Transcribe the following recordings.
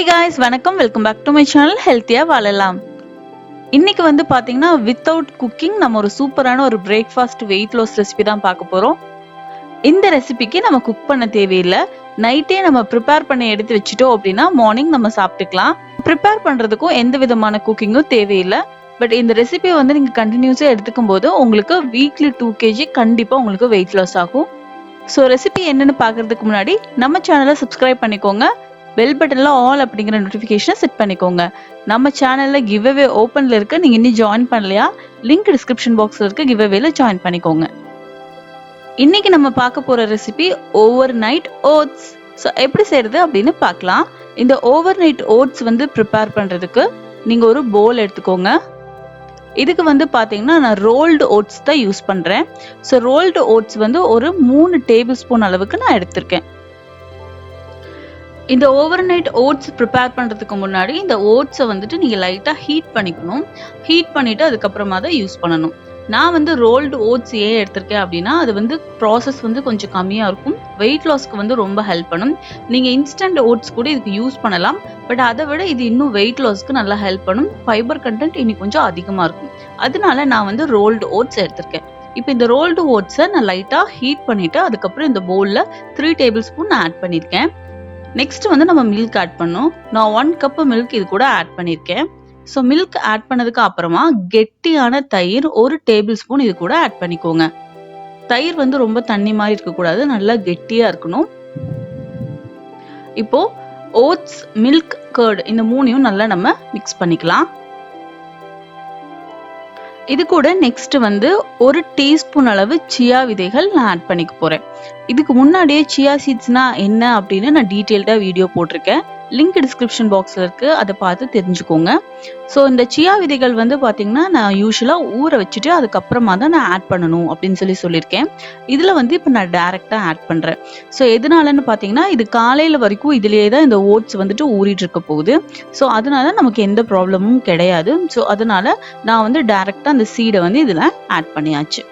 Hey guys, வணக்கம். Welcome back to my channel ஹெல்த்தியா வாழலாம். இன்னைக்கு வந்து பாத்தீங்கன்னா வித்தவுட் குக்கிங் நம்ம ஒரு சூப்பரான ஒரு பிரேக்ஃபாஸ்ட் வெயிட் லாஸ் ரெசிபி தான் பார்க்க போறோம். இந்த ரெசிபிக்கு நம்ம குக் பண்ண தேவையில்லை. நைட்டே நம்ம ப்ரிப்பேர் பண்ணி எடுத்து வச்சுட்டோம் அப்படின்னா மார்னிங் நம்ம சாப்பிட்டுக்கலாம். ப்ரிப்பேர் பண்றதுக்கும் எந்த விதமான குக்கிங்கும் தேவையில்லை. பட் இந்த ரெசிபியை வந்து நீங்க கண்டினியூஸா எடுத்துக்கும் போது உங்களுக்கு வீக்லி 2 kg கண்டிப்பா உங்களுக்கு வெயிட் லாஸ் ஆகும். ஸோ ரெசிபி என்னன்னு பாக்குறதுக்கு முன்னாடி நம்ம சேனலை சப்ஸ்கிரைப் பண்ணிக்கோங்க. பெல் பட்டன்ல ஆல் அப்படிங்கிற நோட்டிஃபிகேஷனை செட் பண்ணிக்கோங்க. நம்ம சேனல்ல கிவ் அவே ஓப்பன்ல இருக்கு. நீங்க இன்னும் ஜாயின் பண்ணலையா? லிங்க் டிஸ்கிரிப்ஷன் பாக்ஸ்ல இருக்கு. கிவ் அவேல ஜாயின் பண்ணிக்கோங்க. இன்னைக்கு நம்ம பார்க்க போற recipe overnight oats. So எப்படி செய்யறது அப்படின்னு பார்க்கலாம். இந்த ஓவர் நைட் ஓட்ஸ் வந்து ப்ரிப்பேர் பண்றதுக்கு நீங்க ஒரு பவுல் எடுத்துக்கோங்க. இதுக்கு வந்து பாத்தீங்கன்னா நான் ரோல்டு ஓட்ஸ் தான் யூஸ் பண்றேன். ஸோ ரோல்டு ஓட்ஸ் வந்து ஒரு 3 டேபிள் ஸ்பூன் அளவுக்கு நான் எடுத்திருக்கேன். இந்த ஓவர் நைட் ஓட்ஸ் ப்ரிப்பேர் பண்ணுறதுக்கு முன்னாடி இந்த ஓட்ஸை வந்துட்டு நீங்கள் லைட்டாக ஹீட் பண்ணிக்கணும். ஹீட் பண்ணிவிட்டு அதுக்கப்புறமா தான் யூஸ் பண்ணணும். நான் வந்து ரோல்டு ஓட்ஸ் ஏன் எடுத்திருக்கேன் அப்படின்னா அது வந்து ப்ராசஸ் வந்து கொஞ்சம் கம்மியாக இருக்கும். வெயிட் லாஸ்க்கு வந்து ரொம்ப ஹெல்ப் பண்ணும். நீங்கள் இன்ஸ்டன்ட் ஓட்ஸ் கூட இதுக்கு யூஸ் பண்ணலாம். பட் அதை விட இது இன்னும் வெயிட் லாஸ்க்கு நல்லா ஹெல்ப் பண்ணும். ஃபைபர் கண்டென்ட் இன்னும் கொஞ்சம் அதிகமாக இருக்கும். அதனால நான் வந்து ரோல்டு ஓட்ஸ் எடுத்திருக்கேன். இப்போ இந்த ரோல்டு ஓட்ஸை நான் லைட்டாக ஹீட் பண்ணிவிட்டு அதுக்கப்புறம் இந்த பவுலில் 3 டேபிள் ஸ்பூன் நான் ஆட் பண்ணியிருக்கேன். நெக்ஸ்ட் வந்து நம்ம மில்க் ஆட் பண்ணோம். நான் 1 கப் மில்க் இது கூட ஆட் பண்ணியிருக்கேன். ஸோ மில்க் ஆட் பண்ணதுக்கு அப்புறமா கெட்டியான தயிர் 1 டேபிள் ஸ்பூன் இது கூட ஆட் பண்ணிக்கோங்க. தயிர் வந்து ரொம்ப தண்ணி மாதிரி இருக்கக்கூடாது, நல்லா கெட்டியா இருக்கணும். இப்போ ஓட்ஸ், மில்க், கர்ட் இந்த 3ஐயும் நல்லா நம்ம மிக்ஸ் பண்ணிக்கலாம். இது கூட நெக்ஸ்ட் வந்து 1 டீஸ்பூன் அளவு சியா விதைகள் நான் ஆட் பண்ணிக்க போறேன். இதுக்கு முன்னாடியே சியா சீட்ஸ்னா என்ன அப்படின்னு நான் டீட்டெயில்டா வீடியோ போட்டிருக்கேன். லிங்க் டிஸ்கிரிப்ஷன் பாக்ஸ்ல இருக்கு, அதை பார்த்து தெரிஞ்சுக்கோங்க. ஸோ இந்த சியா விதைகள் வந்து பாத்தீங்கன்னா நான் யூஸ்வலா ஊற வச்சுட்டு அதுக்கப்புறமா தான் நான் ஆட் பண்ணணும் அப்படின்னு சொல்லியிருக்கேன். இதுல வந்து இப்போ நான் டைரக்டா ஆட் பண்றேன். ஸோ எதனாலன்னு பாத்தீங்கன்னா இது காலையில வரைக்கும் இதுலயே தான் இந்த ஓட்ஸ் வந்துட்டு ஊறிட்டு இருக்க போகுது. ஸோ அதனால நமக்கு எந்த ப்ராப்ளமும் கிடையாது. ஸோ அதனால நான் வந்து டைரக்டா அந்த சீடை வந்து இதுல ஆட் பண்ணியாச்சு.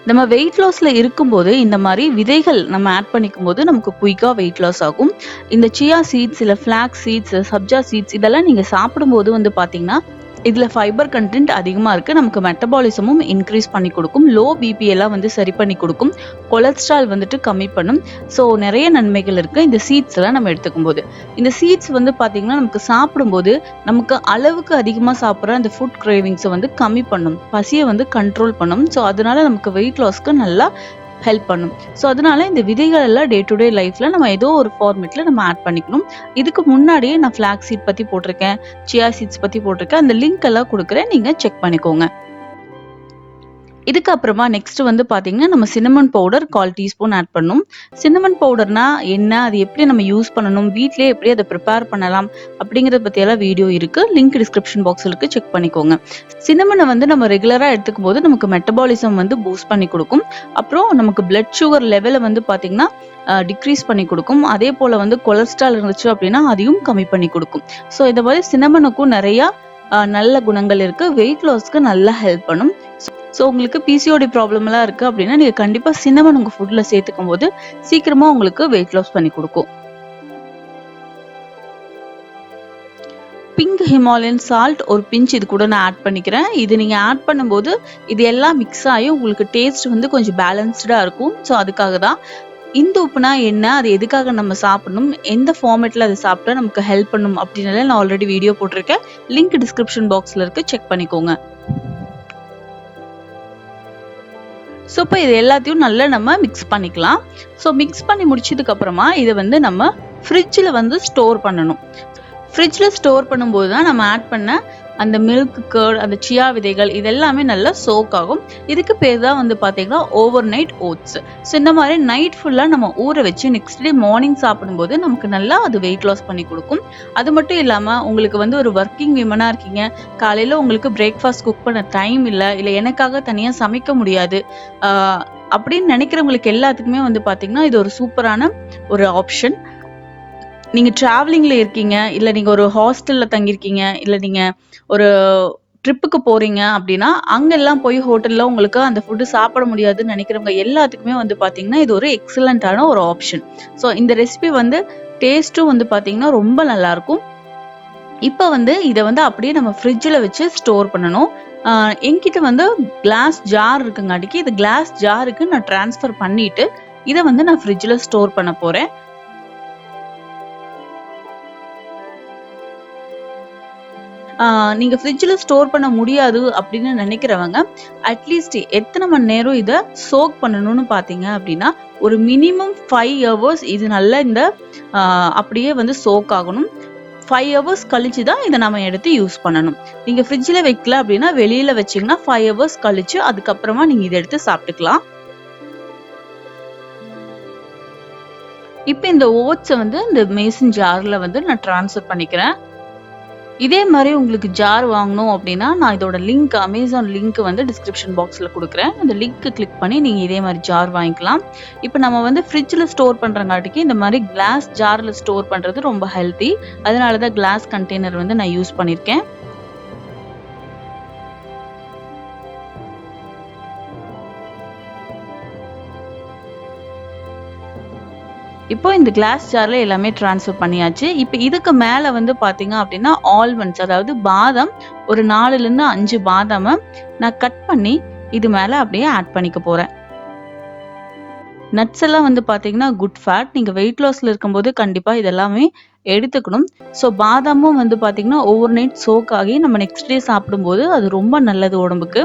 நம்ம வெயிட் லாஸ்ல இருக்கும்போது இந்த மாதிரி விதைகள் நம்ம ஆட் பண்ணிக்கும் போது நமக்கு குயிக்கா வெயிட் லாஸ் ஆகும். இந்த சியா சீட்ஸ், இல்ல ஃபிளாக்ஸ் சீட்ஸ், சப்ஜா சீட்ஸ் இதெல்லாம் நீங்க சாப்பிடும்போது வந்து பாத்தீங்கன்னா இதுல ஃபைபர் கண்டென்ட் அதிகமா இருக்கு. நமக்கு மெட்டபாலிசமும் இன்க்ரீஸ் பண்ணி கொடுக்கும். லோ பிபி எல்லாம் வந்து சரி பண்ணி கொடுக்கும். கொலஸ்ட்ரால் வந்துட்டு கம்மி பண்ணும். ஸோ நிறைய நன்மைகள் இருக்கு இந்த சீட்ஸ் எல்லாம் நம்ம எடுத்துக்கும் போது. இந்த சீட்ஸ் வந்து பாத்தீங்கன்னா நமக்கு சாப்பிடும்போது நமக்கு அளவுக்கு அதிகமா சாப்பிட்ற அந்த ஃபுட் கிரேவிங்ஸை வந்து கம்மி பண்ணும். பசியை வந்து கண்ட்ரோல் பண்ணும். ஸோ அதனால நமக்கு வெயிட் லாஸ்க்கு நல்லா ஹெல்ப் பண்ணும். ஸோ அதனால இந்த விதைகள் எல்லாம் டே டு டே லைஃப்ல நம்ம ஏதோ ஒரு ஃபார்மேட்ல நம்ம ஆட் பண்ணிக்கணும். இதுக்கு முன்னாடியே நான் ஃபிளாக்ஸ் சீட் பத்தி போட்டிருக்கேன், சியா சீட்ஸ் பத்தி போட்டிருக்கேன். அந்த லிங்க் எல்லாம் கொடுக்குறேன், நீங்க செக் பண்ணிக்கோங்க. இதுக்கப்புறமா நெக்ஸ்ட் வந்து பாத்தீங்கன்னா நம்ம சின்னமன் பவுடர் 1/4 டீஸ்பூன் ஆட் பண்ணணும். சின்னமன் பவுடர்னா என்ன, அது எப்படி நம்ம யூஸ் பண்ணணும், வீட்லயே எப்படி அதை ப்ரிப்பேர் பண்ணலாம் அப்படிங்கறத பத்தி எல்லாம் வீடியோ இருக்கு. லிங்க் டிஸ்கிரிப்ஷன் பாக்ஸ்ல இருக்கு, செக் பண்ணிக்கோங்க. சின்னமனை வந்து நம்ம ரெகுலரா எடுத்துக்கும் போது நமக்கு மெட்டபாலிசம் வந்து பூஸ்ட் பண்ணி கொடுக்கும். அப்புறம் நமக்கு பிளட் சுகர் லெவலை வந்து பாத்தீங்கன்னா டிக்ரீஸ் பண்ணி கொடுக்கும். அதே போல வந்து கொலஸ்ட்ரால் இருந்துச்சு அப்படின்னா அதையும் கம்மி பண்ணி கொடுக்கும். ஸோ இந்த மாதிரி சின்னமனுக்கும் நிறைய நல்ல குணங்கள் இருக்கு. வெயிட் லாஸ்க்கு நல்லா ஹெல்ப் பண்ணும். ஸோ உங்களுக்கு பிசிஓடி ப்ராப்ளம் எல்லாம் இருக்கு அப்படின்னா நீங்க கண்டிப்பா சின்னமன் உங்க ஃபுட்ல சேர்த்துக்கும் போது சீக்கிரமா உங்களுக்கு வெயிட் லாஸ் பண்ணி கொடுக்கும். பிங்க் ஹிமாலயன் சால்ட் ஒரு பிஞ்ச் இது கூட நான் ஆட் பண்ணிக்கிறேன். இது நீங்க ஆட் பண்ணும்போது இது எல்லாம் மிக்ஸ் ஆகி உங்களுக்கு டேஸ்ட் வந்து கொஞ்சம் பேலன்ஸ்டா இருக்கும். ஸோ அதுக்காக தான். இந்த உப்புனா என்ன, அது எதுக்காக நம்ம சாப்பிடணும், எந்த ஃபார்மேட்ல அதை சாப்பிட்டா நமக்கு ஹெல்ப் பண்ணும் அப்படின்னு நான் ஆல்ரெடி வீடியோ போட்டிருக்கேன். லிங்க் டிஸ்கிரிப்ஷன் பாக்ஸ்ல இருக்கு, செக் பண்ணிக்கோங்க. ஸோ இப்போ இது எல்லாத்தையும் நல்லா நம்ம மிக்ஸ் பண்ணிக்கலாம். ஸோ மிக்ஸ் பண்ணி முடிச்சதுக்கு அப்புறமா இதை வந்து நம்ம ஃப்ரிட்ஜில் வந்து ஸ்டோர் பண்ணணும். ஃப்ரிட்ஜில் ஸ்டோர் பண்ணும்போது தான் நம்ம ஆட் பண்ண அந்த மில்க், கர்ட், அந்த சியா விதைகள் இதெல்லாமே நல்லா சோக் ஆகும். இதுக்கு பேர் தான் வந்து பார்த்தீங்கன்னா ஓவர் நைட் ஓட்ஸ். ஸோ இந்த மாதிரி நைட் ஃபுல்லாக நம்ம ஊற வச்சு நெக்ஸ்ட் டே மார்னிங் சாப்பிடும்போது நமக்கு நல்லா அது வெயிட் லாஸ் பண்ணி கொடுக்கும். அது மட்டும் இல்லாமல் உங்களுக்கு வந்து ஒரு ஒர்க்கிங் விமனாக இருக்கீங்க, காலையில் உங்களுக்கு பிரேக்ஃபாஸ்ட் குக் பண்ண டைம் இல்லை, எனக்காக தனியாக சமைக்க முடியாது அப்படின்னு நினைக்கிறவங்களுக்கு எல்லாத்துக்குமே வந்து பார்த்தீங்கன்னா இது ஒரு சூப்பரான ஒரு ஆப்ஷன். நீங்க டிராவலிங்ல இருக்கீங்க, இல்ல நீங்க ஒரு ஹாஸ்டல்ல தங்கியிருக்கீங்க, இல்ல நீங்க ஒரு ட்ரிப்புக்கு போறீங்க அப்படின்னா அங்கெல்லாம் போய் ஹோட்டல்ல உங்களுக்கு அந்த ஃபுட்டு சாப்பிட முடியாதுன்னு நினைக்கிறவங்க எல்லாத்துக்குமே வந்து பாத்தீங்கன்னா இது ஒரு எக்ஸலண்டான ஒரு ஆப்ஷன். ஸோ இந்த ரெசிபி வந்து டேஸ்ட்டும் வந்து பார்த்தீங்கன்னா ரொம்ப நல்லாயிருக்கும். இப்போ வந்து இதை வந்து அப்படியே நம்ம ஃப்ரிட்ஜில் வச்சு ஸ்டோர் பண்ணணும். என்கிட்ட வந்து கிளாஸ் ஜார் இருக்குங்காட்டிக்கு இது கிளாஸ் ஜாருக்கு நான் ட்ரான்ஸ்ஃபர் பண்ணிட்டு இதை வந்து நான் ஃப்ரிட்ஜில் ஸ்டோர் பண்ண போகிறேன். நீங்க ஃப்ரிட்ஜில் ஸ்டோர் பண்ண முடியாது அப்படின்னு நினைக்கிறவங்க அட்லீஸ்ட் எத்தனை மணி நேரம் இதை சோக் பண்ணணும்னு பார்த்தீங்க அப்படின்னா ஒரு மினிமம் 5 hours இது நல்லா இந்த அப்படியே வந்து சோக் ஆகணும். 5 hours கழிச்சு தான் இதை நம்ம எடுத்து யூஸ் பண்ணணும். நீங்க ஃப்ரிட்ஜில் வைக்கல அப்படின்னா வெளியில வச்சீங்கன்னா 5 hours கழிச்சு அதுக்கப்புறமா நீங்க இதை எடுத்து சாப்பிட்டுக்கலாம். இப்போ இந்த ஓட்ஸை வந்து இந்த மேசன் ஜார்ல வந்து நான் ட்ரான்ஸ்ஃபர் பண்ணிக்கிறேன். இதே மாதிரி உங்களுக்கு ஜார் வாங்கணும் அப்படின்னா நான் இதோட லிங்க் அமேசான் லிங்க் வந்து டிஸ்கிரிப்ஷன் பாக்ஸில் கொடுக்குறேன். அந்த லிங்க் கிளிக் பண்ணி நீங்கள் இதே மாதிரி ஜார் வாங்கிக்கலாம். இப்போ நம்ம வந்து ஃப்ரிட்ஜில் ஸ்டோர் பண்ணுறங்காட்டிக்கு இந்த மாதிரி கிளாஸ் ஜாரில் ஸ்டோர் பண்ணுறது ரொம்ப ஹெல்த்தி. அதனால தான் கிளாஸ் கண்டெய்னர் வந்து நான் யூஸ் பண்ணியிருக்கேன். இப்போ இந்த கிளாஸ் ஜார்ல எல்லாமே ட்ரான்ஸ்ஃபர் பண்ணியாச்சு. இப்போ இதுக்கு மேல வந்து பாத்தீங்க அப்படின்னா ஆல்மண்ட்ஸ், அதாவது பாதாம் ஒரு 4ல இருந்து 5 பாதாம நான் கட் பண்ணி இது மேல அப்படியே ஆட் பண்ணிக்க போறேன். நட்ஸ் எல்லாம் வந்து பாத்தீங்கன்னா குட் ஃபேட். நீங்க வெயிட் லாஸ்ல இருக்கும்போது கண்டிப்பா இதெல்லாமே எடுத்துக்கணும். ஸோ பாதாமும் வந்து பாத்தீங்கன்னா ஓவர் நைட் சோக் ஆகி நம்ம நெக்ஸ்ட் டே சாப்பிடும்போது அது ரொம்ப நல்லது உடம்புக்கு.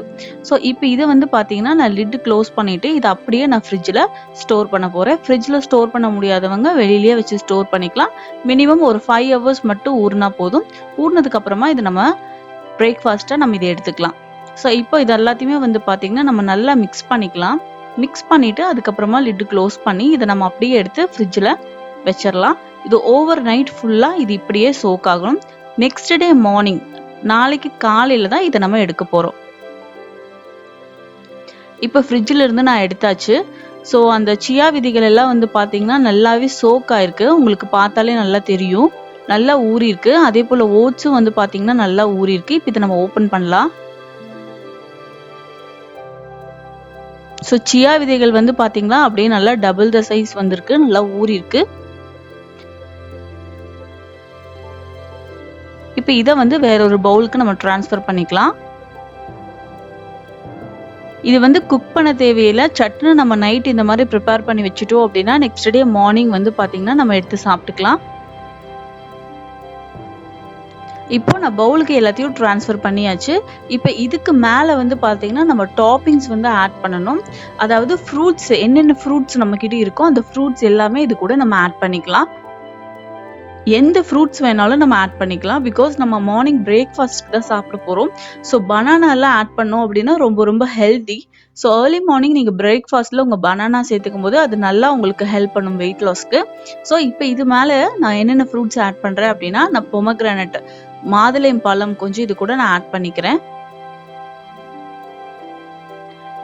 ஸோ இப்போ இதை வந்து பாத்தீங்கன்னா நான் லிட் க்ளோஸ் பண்ணிட்டு இதை அப்படியே நான் ஃப்ரிட்ஜில் ஸ்டோர் பண்ண போறேன். ஃப்ரிட்ஜில் ஸ்டோர் பண்ண முடியாதவங்க வெளியிலேயே வச்சு ஸ்டோர் பண்ணிக்கலாம். மினிமம் ஒரு 5 hours மட்டும் ஊறினா போதும். ஊறினதுக்கு அப்புறமா இது நம்ம பிரேக்ஃபாஸ்ட்டாக நம்ம இதை எடுத்துக்கலாம். ஸோ இப்போ இது எல்லாத்தையுமே வந்து பாத்தீங்கன்னா நம்ம நல்லா மிக்ஸ் பண்ணிக்கலாம். மிக்ஸ் பண்ணிட்டு அதுக்கப்புறமா லிட் க்ளோஸ் பண்ணி இதை நம்ம அப்படியே எடுத்து ஃப்ரிட்ஜில் வச்சிடலாம். இது ஓவர் நைட் ஃபுல்லா இது இப்படியே சோக் ஆகணும். நெக்ஸ்ட் டே மார்னிங் நாளைக்கு காலையில தான் இதை நம்ம எடுக்க போறோம். இப்போ ஃப்ரிட்ஜில் இருந்து நான் எடுத்தாச்சு. ஸோ அந்த சியா விதைகள் எல்லாம் வந்து பார்த்தீங்கன்னா நல்லாவே சோக் ஆயிருக்கு. உங்களுக்கு பார்த்தாலே நல்லா தெரியும், நல்லா ஊறி இருக்கு. அதே போல ஓட்ஸும் வந்து பார்த்தீங்கன்னா நல்லா ஊறி இருக்கு. இப்போ இதை நம்ம ஓப்பன் பண்ணலாம். ஸோ சியா விதைகள் வந்து பார்த்தீங்களா அப்படியே நல்லா டபுள் த சைஸ் வந்திருக்கு, நல்லா ஊறி இருக்கு. இப்போ இதை வந்து வேற ஒரு பவுலுக்கு நம்ம ட்ரான்ஸ்ஃபர் பண்ணிக்கலாம். இது வந்து குக் பண்ண தேவையில்லை. சட்னி நம்ம நைட் இந்த மாதிரி ப்ரிப்பேர் பண்ணி வச்சுட்டோம் அப்படின்னா நெக்ஸ்ட் டே மார்னிங் வந்து பார்த்தீங்கன்னா நம்ம எடுத்து சாப்பிட்டுக்கலாம். இப்போ நான் பவுலுக்கு எல்லாத்தையும் ட்ரான்ஸ்ஃபர் பண்ணியாச்சு. இப்போ இதுக்கு மேலே வந்து பார்த்தீங்கன்னா நம்ம டாப்பிங்ஸ் வந்து ஆட் பண்ணணும். அதாவது ஃப்ரூட்ஸ், என்னென்ன ஃப்ரூட்ஸ் நம்மக்கிட்ட இருக்கோ அந்த ஃப்ரூட்ஸ் எல்லாமே இது கூட நம்ம ஆட் பண்ணிக்கலாம். எந்த ஃப்ரூட்ஸ் வேணாலும் நம்ம ஆட் பண்ணிக்கலாம். பிகாஸ் நம்ம மார்னிங் பிரேக்ஃபாஸ்ட்க்கு தான் சாப்பிட போகிறோம். ஸோ பனானா எல்லாம் ஆட் பண்ணோம் அப்படின்னா ரொம்ப ரொம்ப ஹெல்தி. ஸோ ஏர்லி மார்னிங் நீங்கள் பிரேக்ஃபாஸ்ட்டில் உங்கள் பனானா சேர்த்துக்கும் போது அது நல்லா உங்களுக்கு ஹெல்ப் பண்ணும் வெயிட் லாஸ்க்கு. ஸோ இப்போ இது மேலே நான் என்னென்ன ஃப்ரூட்ஸ் ஆட் பண்ணுறேன் அப்படின்னா நான் பொமக்ரானட், மாதுளை பழம் கொஞ்சம் இது கூட நான் ஆட் பண்ணிக்கிறேன்.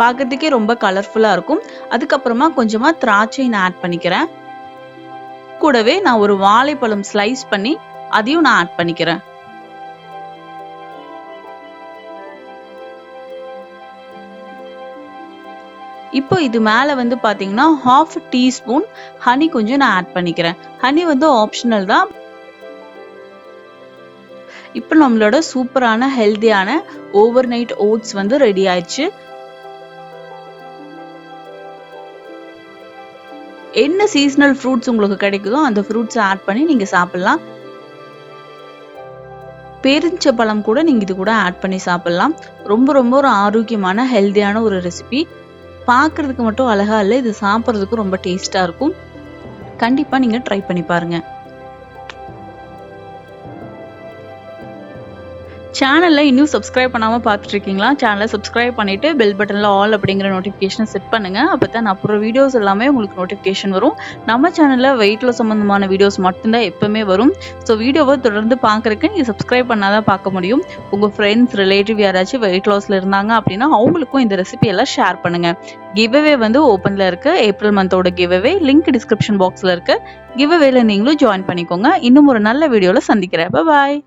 பார்க்கறதுக்கே ரொம்ப கலர்ஃபுல்லாக இருக்கும். அதுக்கப்புறமா கொஞ்சமாக திராட்சை நான் ஆட் பண்ணிக்கிறேன். கூடவே நான் ஒரு வாழைப்பழம் ஸ்லைஸ் பண்ணி அதையும் நான் ஆட் பண்ணிக்கிறேன். இப்போ இது மேல வந்து பாத்தீங்கன்னா 1/2 டீஸ்பூன் ஹனி கொஞ்சம் நான் ஆட் பண்ணிக்கிறேன். ஹனி வந்து ஆப்ஷனல் தான். இப்போ நம்மளோட சூப்பரான ஹெல்தியான ஓவர் நைட் ஓட்ஸ் வந்து ரெடி ஆயிடுச்சு. என்ன சீசனல் ஃப்ரூட்ஸ் உங்களுக்கு கிடைக்குதோ அந்த ஃப்ரூட்ஸ் ஆட் பண்ணி நீங்க சாப்பிடலாம். பேரிச்சம்பழம் கூட நீங்க இது கூட ஆட் பண்ணி சாப்பிடலாம். ரொம்ப ரொம்ப ஒரு ஆரோக்கியமான ஹெல்தியான ஒரு ரெசிபி. பார்க்கறதுக்கு மட்டும் அழகா இல்லை, இது சாப்பிட்றதுக்கும் ரொம்ப டேஸ்டா இருக்கும். கண்டிப்பா நீங்க ட்ரை பண்ணி பாருங்க. சேனல்ல இன்னும் சப்ஸ்கிரைப் பண்ணாம பார்த்துட்டு இருக்கீங்களா? சேனலை சப்ஸ்கிரைப் பண்ணிட்டு பெல் பட்டன்ல ஆல் அப்படிங்கிற நோட்டிஃபிகேஷன் செட் பண்ணுங்க. அப்பதான் நான் அப்புறம் வீடியோஸ் எல்லாமே உங்களுக்கு நோட்டிஃபிகேஷன் வரும். நம்ம சேனல்ல வெயிட் லாஸ் சம்பந்தமான வீடியோஸ் மட்டும்தான் எப்பவுமே வரும். ஸோ வீடியோவை தொடர்ந்து பார்க்கறதுக்கு நீங்க சப்ஸ்கிரைப் பண்ணாதான் பார்க்க முடியும். உங்க ஃப்ரெண்ட்ஸ், ரிலேட்டிவ் யாராச்சும் வெயிட் லாஸ்ல இருந்தாங்க அப்படின்னா அவங்களுக்கும் இந்த ரெசிபி எல்லாம் ஷேர் பண்ணுங்க. கிவ்அவே வந்து ஓப்பன்ல இருக்கு. ஏப்ரல் மந்தோட கிவ்அவே லிங்க் டிஸ்கிரிப்ஷன் பாக்ஸ்ல இருக்கு. கிவ்அவேல நீங்களும் ஜாயின் பண்ணிக்கோங்க. இன்னும் ஒரு நல்ல வீடியோல சந்திக்கிறேன். பாய்.